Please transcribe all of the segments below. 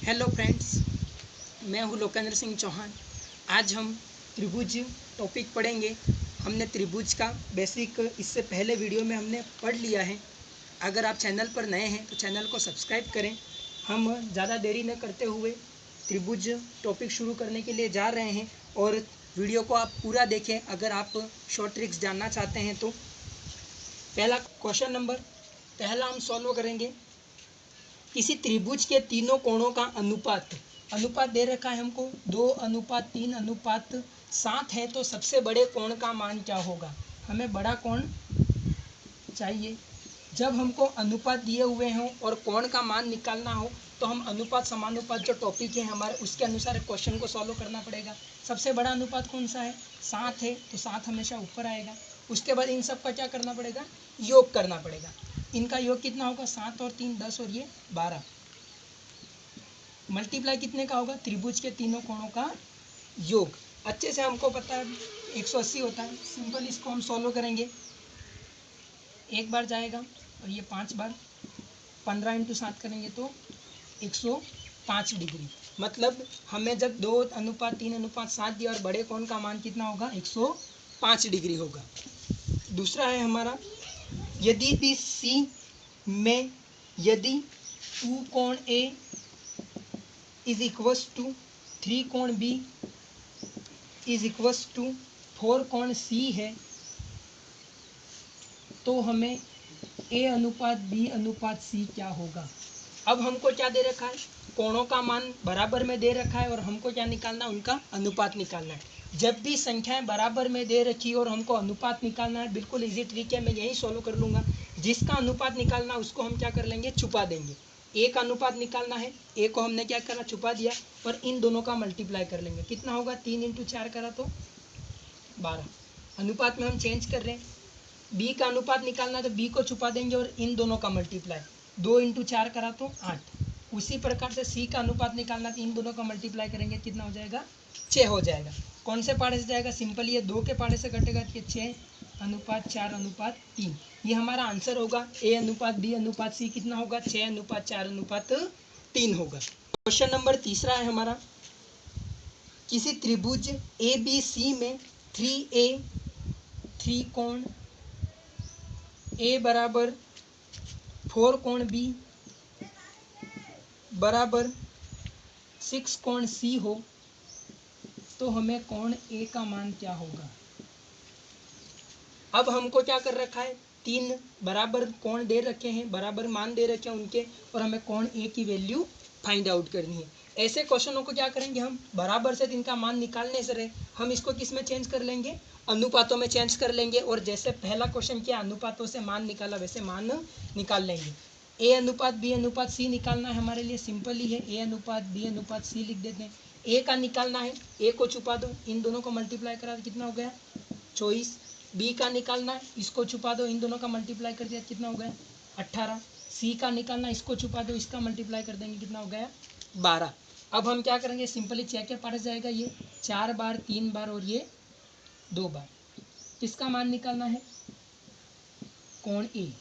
Hello friends, मैं हूँ लोकेंद्र सिंह चौहान। आज हम त्रिभुज टॉपिक पढ़ेंगे। हमने त्रिभुज का बेसिक इससे पहले वीडियो में हमने पढ़ लिया है। अगर आप चैनल पर नए हैं तो चैनल को सब्सक्राइब करें। हम ज़्यादा देरी न करते हुए त्रिभुज टॉपिक शुरू करने के लिए जा रहे हैं और वीडियो को आप पूरा देखें अगर आप शॉर्ट ट्रिक्स जानना चाहते हैं तो। क्वेश्चन नंबर पहला हम सॉल्व करेंगे। किसी त्रिभुज के तीनों कोणों का अनुपात दे रखा है हमको 2:3:7 है, तो सबसे बड़े कोण का मान क्या होगा। हमें बड़ा कोण चाहिए। जब हमको अनुपात दिए हुए हों और कोण का मान निकालना हो तो हम अनुपात समानुपात जो टॉपिक है हमारे उसके अनुसार क्वेश्चन को सॉल्व करना पड़ेगा। सबसे बड़ा अनुपात कौन सा है, 7 है, तो 7 हमेशा ऊपर आएगा। उसके बाद इन सब का क्या करना पड़ेगा, योग करना पड़ेगा। इनका योग कितना होगा, 7 और 3 10 और ये 12। मल्टीप्लाई कितने का होगा, त्रिभुज के तीनों कोणों का योग। अच्छे से हमको पता है 180 होता है। सिंपल इसको हम सॉल्व करेंगे। एक बार जाएगा और ये 5 बार, 15 × 7 करेंगे तो 105 डिग्री। मतलब हमें जब 2:3:7 दिया और बड़े कोण का मान कितना होगा, 105 डिग्री होगा। दूसरा है हमारा, यदि BC में यदि 2 कोण A इज इक्वस टू 3 कोण B इज इक्वस टू 4 कोण C है, तो हमें A:B:C क्या होगा। अब हमको क्या दे रखा है, कोणों का मान बराबर में दे रखा है और हमको क्या निकालना है, उनका अनुपात निकालना है। जब भी संख्याएं बराबर में दे रखी और हमको अनुपात निकालना है, बिल्कुल इजी ट्रिक है, मैं यही सॉल्व कर लूँगा। जिसका अनुपात निकालना उसको हम क्या कर लेंगे, छुपा देंगे। ए का अनुपात निकालना है, ए को हमने क्या करा, छुपा दिया और इन दोनों का मल्टीप्लाई कर लेंगे। कितना होगा, 3 × 4 करा तो 12। अनुपात में हम चेंज कर रहे हैं। बी का अनुपात निकालना तो बी को छुपा देंगे और इन दोनों का मल्टीप्लाई, 2 × 4 करा तो 8। उसी प्रकार से सी का अनुपात निकालना तो इन दोनों का मल्टीप्लाई करेंगे, कितना हो जाएगा, 6 हो जाएगा। कौन से पाड़े से जाएगा, सिंपल ये 2 के पाड़े से कटेगा, 6:4:3। ये हमारा आंसर होगा। A:B:C कितना होगा, 6:4:3 होगा। क्वेश्चन नंबर तीसरा है हमारा, किसी त्रिभुज ABC में 3A 3 कोण A बराबर 4 कोण B बराबर 6 कोण C हो, तो हमें कोण A का मान क्या होगा। अब हमको क्या कर रखा है, 3 बराबर कोण दे रखे हैं, बराबर मान दे रखे हैं उनके, और हमें कोण A की वैल्यू फाइंड आउट करनी है। ऐसे क्वेश्चनों को क्या करेंगे हम, बराबर से इनका मान निकालने से रहे हम इसको किस में चेंज कर लेंगे, अनुपातों में चेंज कर लेंगे। और जैसे पहला क्वेश्चन किया अनुपातों से मान निकाला, वैसे मान निकाल लेंगे। A:B:C निकालना है हमारे लिए, सिंपल ही है। A:B:C लिख देते हैं। ए का निकालना है, ए को छुपा दो, इन दोनों को मल्टीप्लाई करा तो कितना हो गया, 24। बी का निकालना है, इसको छुपा दो, इन दोनों का मल्टीप्लाई कर दिया, कितना हो गया, 18। सी का निकालना है, इसको छुपा दो, इसका मल्टीप्लाई कर देंगे, कितना हो गया, 12। अब हम क्या करेंगे, सिंपली चेक के पास जाएगा, ये 4 बार 3 बार और ये 2 बार। किसका मान निकालना है, कोण ए।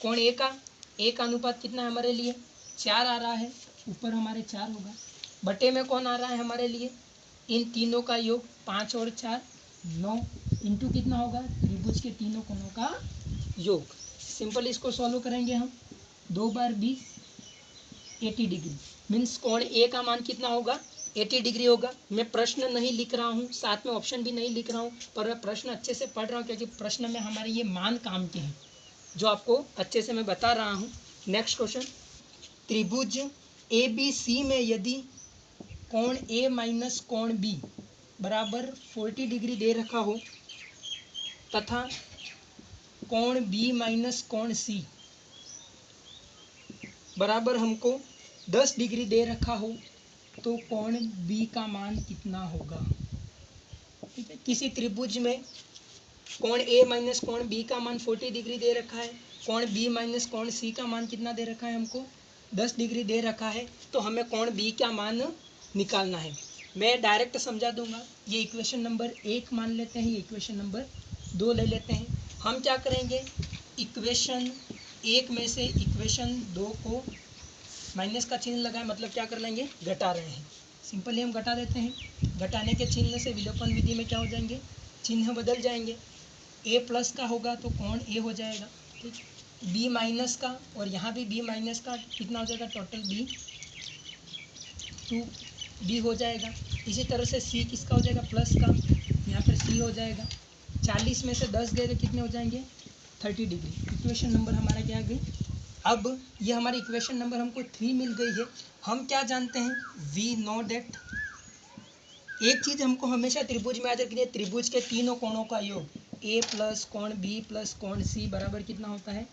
कोण ए का अनुपात कितना है हमारे लिए, 4 आ रहा है, ऊपर हमारे 4 होगा, बटे में कौन आ रहा है हमारे लिए, इन तीनों का योग, 5 और 4 9, इंटू कितना होगा, त्रिभुज के तीनों कोणों का योग। सिंपल इसको सॉल्व करेंगे हम, 2 बार 20 80 डिग्री, मीन्स कोण ए का मान कितना होगा, 80 डिग्री होगा। मैं प्रश्न नहीं लिख रहा हूँ, साथ में ऑप्शन भी नहीं लिख रहा हूँ, पर मैं प्रश्न अच्छे से पढ़ रहा हूँ, क्योंकि प्रश्न में हमारे ये मान काम के हैं जो आपको अच्छे से मैं बता रहा हूँ। नेक्स्ट क्वेश्चन, त्रिभुज ABC में यदि कोण A माइनस कोण B बराबर 40 डिग्री दे रखा हो तथा कोण B माइनस कोण C बराबर हमको 10 डिग्री दे रखा हो, तो कोण B का मान कितना होगा। ठीक है, किसी त्रिभुज में कोण A माइनस कोण B का मान 40 डिग्री दे रखा है, कोण B माइनस कोण C का मान कितना दे रखा है, हमको 10 डिग्री दे रखा है, तो हमें कोण B का मान निकालना है। मैं डायरेक्ट समझा दूंगा। ये इक्वेशन नंबर 1 मान लेते हैं, ये इक्वेशन नंबर 2 ले लेते हैं। हम क्या करेंगे, इक्वेशन 1 में से इक्वेशन 2 को माइनस का चिन्ह लगाए मतलब क्या कर लेंगे, घटा रहे हैं। सिंपली हम घटा देते हैं। घटाने के चिन्ह से विलोपन विधि में क्या हो जाएंगे, चिन्ह बदल जाएंगे। ए प्लस का होगा तो कोण ए हो जाएगा, ठीक। बी माइनस का, और यहाँ भी बी माइनस का कितना हो जाएगा, टोटल बी 2b हो जाएगा। इसी तरह से सी किसका हो जाएगा, प्लस का, यहाँ पर सी हो जाएगा। 40 में से 10 गए तो कितने हो जाएंगे, 30 डिग्री। इक्वेशन नंबर हमारा क्या आ गई। अब ये हमारी इक्वेशन नंबर हमको 3 मिल गई है। हम क्या जानते हैं, वी नो डेट, एक चीज़ हमको हमेशा त्रिभुज में याद रखनी है, त्रिभुज के तीनों कोणों का योग ए प्लस कोण बी प्लस कोण सी बराबर कितना होता है,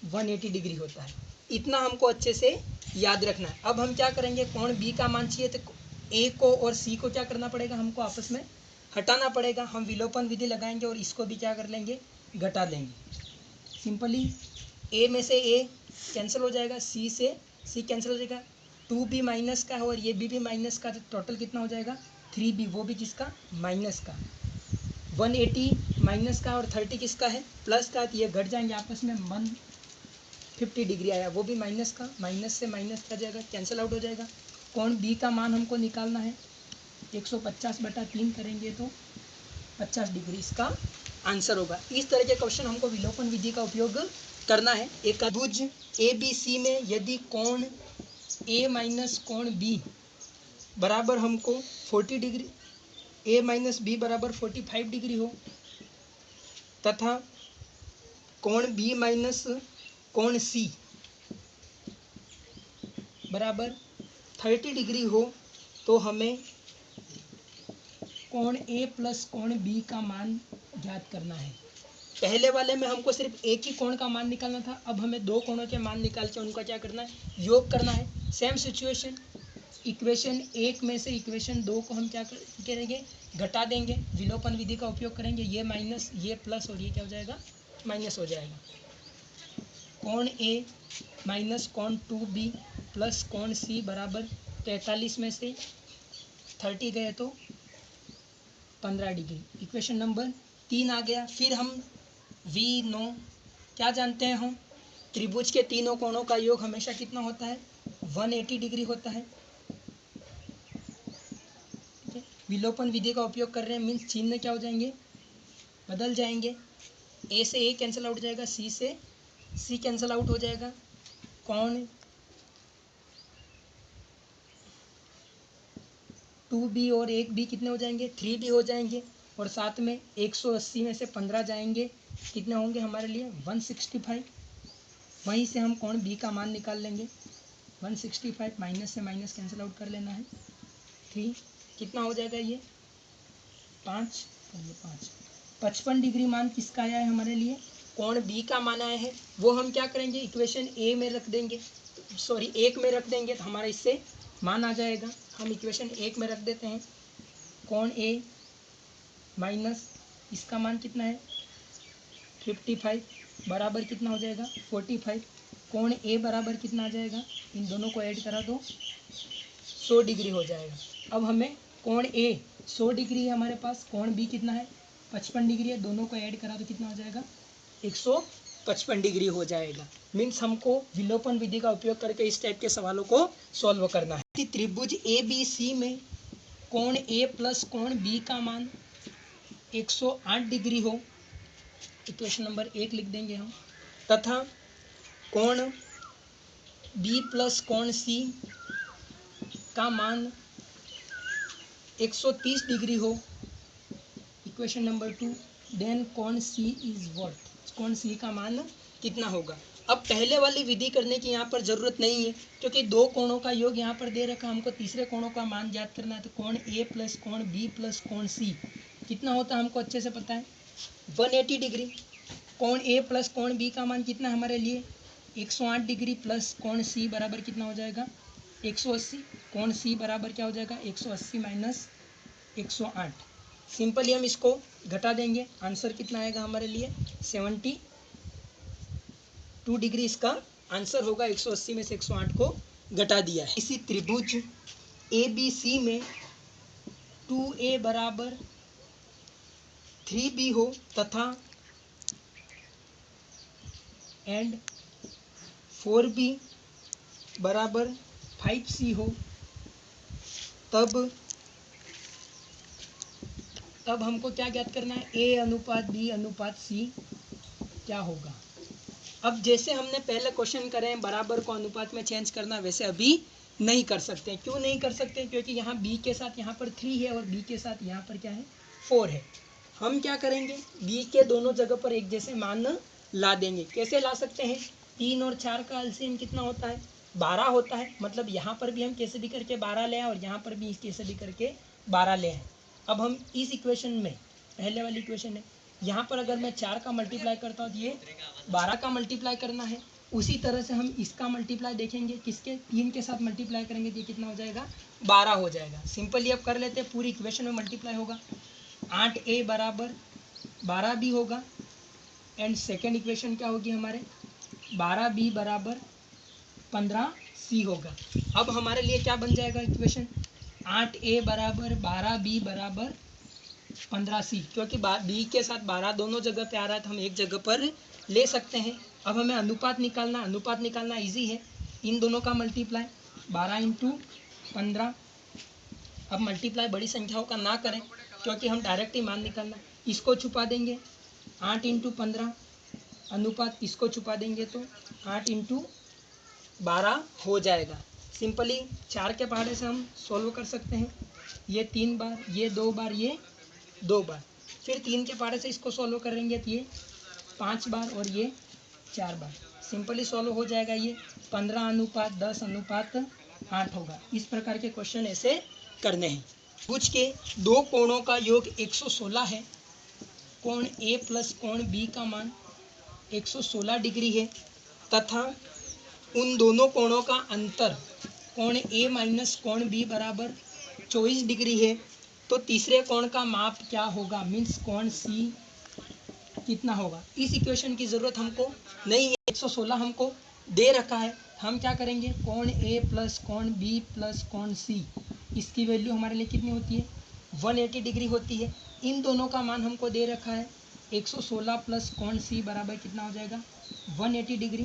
180 डिग्री होता है। इतना हमको अच्छे से याद रखना है। अब हम क्या करेंगे, कोण बी का मान चाहिए तो ए को और सी को क्या करना पड़ेगा, हमको आपस में हटाना पड़ेगा। हम विलोपन विधि लगाएंगे और इसको भी क्या कर लेंगे, घटा देंगे। सिंपली ए में से ए कैंसिल हो जाएगा, सी से सी कैंसिल हो जाएगा, 2b माइनस का है और ये b भी माइनस का, तो टोटल कितना हो जाएगा 3b, वो भी किसका, माइनस का। 180 माइनस का और 30 किसका है, प्लस का, तो ये घट जाएंगे आपस में। 150 डिग्री आया, वो भी माइनस का, माइनस से माइनस क्या जाएगा, कैंसिल आउट हो जाएगा। कोण बी का मान हमको निकालना है, 150/3 करेंगे तो 50 डिग्री इसका आंसर होगा। इस तरह के क्वेश्चन हमको विलोपन विधि का उपयोग करना है। एक त्रिभुज ए बी सी में यदि कोण ए माइनस कोण बी बराबर हमको 40 डिग्री, ए माइनस बी बराबर 45 डिग्री हो, तथा कोण बी माइनस कोण सी बराबर 30 डिग्री हो, तो हमें कोण ए प्लस कोण बी का मान ज्ञात करना है। पहले वाले में हमको सिर्फ एक ही कोण का मान निकालना था, अब हमें दो कोणों के मान निकाल के उनका क्या करना है, योग करना है। सेम सिचुएशन, इक्वेशन 1 में से इक्वेशन 2 को हम क्या करेंगे, घटा देंगे, विलोपन विधि का उपयोग करेंगे। ये माइनस, ये प्लस और ये क्या हो जाएगा, माइनस हो जाएगा। कोण ए माइनस कोण 2b प्लस कोण सी बराबर 43 में से 30 गए तो 15 डिग्री। इक्वेशन नंबर 3 आ गया। फिर हम वी नो क्या जानते हैं, हम त्रिभुज के तीनों कोणों का योग हमेशा कितना होता है, 180 डिग्री होता है। विलोपन विधि का उपयोग कर रहे हैं, मीन्स चिन्ह क्या हो जाएंगे, बदल जाएंगे। ए से ए कैंसिल आउट हो जाएगा, सी से सी कैंसिल आउट हो जाएगा। कोण 2b और 1b कितने हो जाएंगे, 3b हो जाएंगे। और साथ में 180 में से 15 जाएंगे, कितने होंगे हमारे लिए, 165। वहीं से हम कोण b का मान निकाल लेंगे, 165, माइनस से माइनस कैंसिल आउट कर लेना है। 3 कितना हो जाएगा, ये 5 और ये 5, 55 डिग्री मान किसका आया है हमारे लिए, कोण बी का मान आया है। वो हम क्या करेंगे, इक्वेशन ए में रख देंगे, सॉरी 1 में रख देंगे, तो हमारा इससे मान आ जाएगा। हम इक्वेशन 1 में रख देते हैं, कोण ए माइनस इसका मान कितना है 55 बराबर कितना हो जाएगा 45। कोण ए बराबर कितना आ जाएगा, इन दोनों को ऐड करा तो 100 डिग्री हो जाएगा। अब हमें कोण ए 100 डिग्री है हमारे पास, कोण बी कितना है 55 डिग्री है, दोनों को ऐड करा तो कितना हो जाएगा 155 डिग्री हो जाएगा। मीन्स हमको विलोपन विधि का उपयोग करके इस टाइप के सवालों को सॉल्व करना है। त्रिभुज ए बी सी में कोण ए प्लस कोण बी का मान 108 डिग्री हो, इक्वेशन नंबर 1 लिख देंगे हम, तथा कोण बी प्लस कोण सी का मान 130 डिग्री हो, इक्वेशन नंबर 2, देन कोण सी इज व्हाट, कोण सी का मान कितना होगा। अब पहले वाली विधि करने की यहाँ पर ज़रूरत नहीं है, क्योंकि दो कोणों का योग यहाँ पर दे रखा, हमको तीसरे कोणों का मान ज्ञात करना है। तो कोण ए प्लस कोण बी प्लस कोण सी कितना होता है हमको अच्छे से पता है, 180 डिग्री। कोण ए प्लस कोण बी का मान कितना हमारे लिए 108 डिग्री, प्लस कोण सी बराबर कितना हो जाएगा 180। कोण सी बराबर क्या हो जाएगा 180 माइनस 108। सिंपली हम इसको घटा देंगे, आंसर कितना आएगा हमारे लिए 72 डिग्री इसका आंसर होगा। 180 में से 108 को घटा दिया है। इसी त्रिभुज ए बी सी में 2a बराबर 3b हो, तथा एंड 4b बराबर 5C हो तब हमको क्या ज्ञात करना है, A अनुपात B अनुपात C क्या होगा। अब जैसे हमने पहले क्वेश्चन करे हैं बराबर को अनुपात में चेंज करना, वैसे अभी नहीं कर सकते। क्यों नहीं कर सकते, क्योंकि यहाँ B के साथ यहाँ पर 3 है और B के साथ यहाँ पर क्या है 4 है। हम क्या करेंगे, B के दोनों जगह पर एक जैसे मान ला देंगे। कैसे ला सकते हैं, 3 और 4 का एलसीएम कितना होता है 12 होता है, मतलब यहाँ पर भी हम कैसे भी करके 12 ले आए और यहाँ पर भी कैसे भी करके 12 ले आए। अब हम इस इक्वेशन में, पहले वाली इक्वेशन है, यहाँ पर अगर मैं 4 का मल्टीप्लाई करता हूँ तो ये 12 का मल्टीप्लाई करना है। उसी तरह से हम इसका मल्टीप्लाई देखेंगे, किसके 3 के साथ मल्टीप्लाई करेंगे तो ये कितना हो जाएगा 12 हो जाएगा। सिंपली अब कर लेते हैं, पूरी इक्वेशन में मल्टीप्लाई होगा, 8A बराबर 12B होगा एंड सेकेंड इक्वेशन क्या होगी हमारे 12B बराबर 15C होगा। अब हमारे लिए क्या बन जाएगा इक्वेशन, 8A बराबर 12B बराबर 15C, क्योंकि B के साथ 12 दोनों जगह पे आ रहा है तो हम एक जगह पर ले सकते हैं। अब हमें अनुपात निकालना इजी है, इन दोनों का मल्टीप्लाई 12 इंटू 15। अब मल्टीप्लाई बड़ी संख्याओं का ना करें क्योंकि हम डायरेक्ट ही मान निकालना, इसको छुपा देंगे 8 इंटू 15 अनुपात इसको छुपा देंगे तो 8 इंटू 12 हो जाएगा। सिंपली 4 के पहाड़े से हम सॉल्व कर सकते हैं, ये 3 बार, ये 2 बार, ये 2 बार, फिर 3 के पहाड़े से इसको सॉल्व करेंगे तो ये 5 बार और ये 4 बार। सिंपली सॉल्व हो जाएगा, ये 15 अनुपात 10 अनुपात 8 होगा। इस प्रकार के क्वेश्चन ऐसे करने हैं। पूछ के दो कोणों का योग 116 है, कोण A प्लस कोण B का मान 116 डिग्री है तथा उन दोनों कोणों का अंतर कोण A माइनस कोण B बराबर 24 डिग्री है, तो तीसरे कोण का माप क्या होगा, मीन्स कोण C कितना होगा। इस इक्वेशन की ज़रूरत हमको नहीं है, 116 हमको दे रखा है। हम क्या करेंगे, कोण A प्लस कोण B प्लस कोण C, इसकी वैल्यू हमारे लिए कितनी होती है 180 डिग्री होती है। इन दोनों का मान हमको दे रखा है 116 प्लस कोण C बराबर कितना हो जाएगा 180 डिग्री।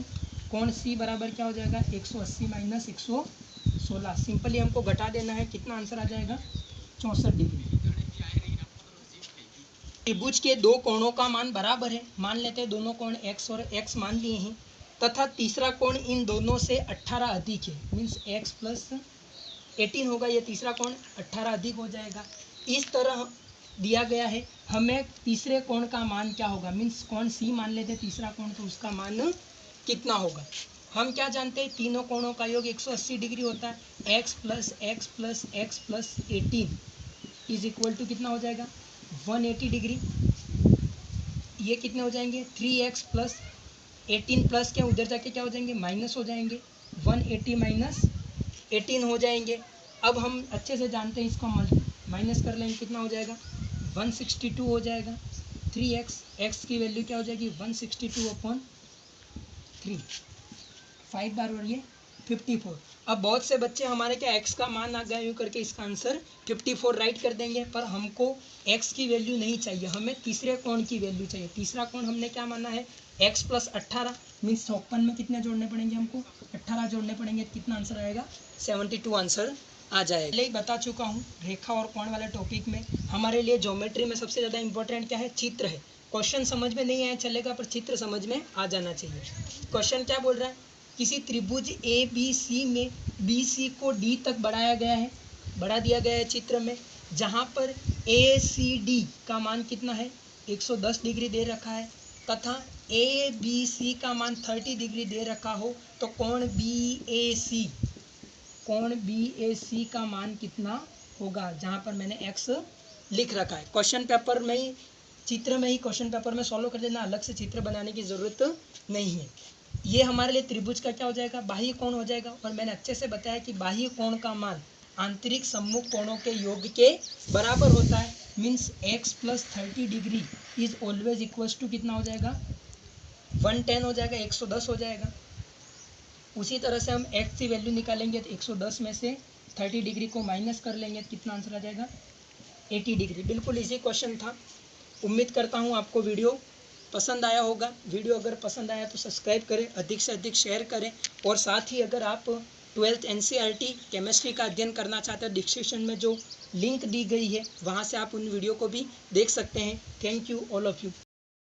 कोण C बराबर क्या हो जाएगा 180 माइनस 116, सिंपली हमको घटा देना है, कितना आंसर आ जाएगा 64 डिग्री। त्रिभुज के दो कोणों का मान बराबर है, मान लेते हैं दोनों कोण x और x मान लिए हैं, तथा तीसरा कोण इन दोनों से 18 अधिक है, मीन्स x प्लस 18 होगा, ये तीसरा कोण 18 अधिक हो जाएगा। इस तरह दिया गया है, हमें तीसरे कोण का मान क्या होगा, मीन्स कोण C मान लेते तीसरा कोण, तो उसका मान कितना होगा। हम क्या जानते हैं, तीनों कोणों का योग 180 डिग्री होता है, x plus x plus x plus 18 is equal to कितना हो जाएगा 180 डिग्री। ये कितने हो जाएंगे 3x प्लस 18 प्लस के उधर जाके क्या हो जाएंगे माइनस हो जाएंगे, 180 माइनस 18 हो जाएंगे। अब हम अच्छे से जानते हैं, इसको माइनस कर लेंगे, कितना हो जाएगा 162 हो जाएगा। 3x, x की वैल्यू क्या हो जाएगी 162/3, 5 बार और ये 54। अब बहुत से बच्चे हमारे क्या x का मान आ गया यूँ करके इसका आंसर 54 राइट कर देंगे, पर हमको x की वैल्यू नहीं चाहिए, हमें तीसरे कोण की वैल्यू चाहिए। तीसरा कोण हमने क्या माना है x प्लस 18, मीन्स 54 में कितने जोड़ने पड़ेंगे हमको 18 जोड़ने पड़ेंगे, तो कितना आंसर आएगा 72 आंसर आ जाएगा। पहले ही बता चुका हूँ, रेखा और कोण वाले टॉपिक में हमारे लिए ज्योमेट्री में सबसे ज़्यादा इंपॉर्टेंट क्या है, चित्र है। क्वेश्चन समझ में नहीं आया चलेगा, पर चित्र समझ में आ जाना चाहिए। क्वेश्चन क्या बोल रहा है, किसी त्रिभुज ABC में BC को D तक बढ़ाया गया है, बढ़ा दिया गया है चित्र में, जहाँ पर ACD का मान कितना है 110 डिग्री दे रखा है, तथा ABC का मान 30 डिग्री दे रखा हो, तो कोण BAC का मान कितना होगा, जहाँ पर मैंने x लिख रखा है। क्वेश्चन पेपर में ही, चित्र में ही क्वेश्चन पेपर में सॉल्व कर देना, अलग से चित्र बनाने की ज़रूरत नहीं है। ये हमारे लिए त्रिभुज का क्या हो जाएगा बाह्य कोण हो जाएगा, और मैंने अच्छे से बताया कि बाह्य कोण का मान आंतरिक सम्मुख कोणों के योग के बराबर होता है, means x plus 30 degree is always equals to कितना हो जाएगा 110 हो जाएगा, 110 हो जाएगा। उसी तरह से हम x की वैल्यू निकालेंगे तो 110 में से 30 डिग्री को माइनस कर लेंगे तो कितना आंसर आ जाएगा 80 डिग्री। बिल्कुल इजी क्वेश्चन था। उम्मीद करता हूँ आपको वीडियो पसंद आया होगा। वीडियो अगर पसंद आया तो सब्सक्राइब करें, अधिक से अधिक शेयर करें, और साथ ही अगर आप 12th NCERT केमिस्ट्री का अध्ययन करना चाहते हैं, डिस्क्रिप्शन में जो लिंक दी गई है वहाँ से आप उन वीडियो को भी देख सकते हैं। Thank you all of you.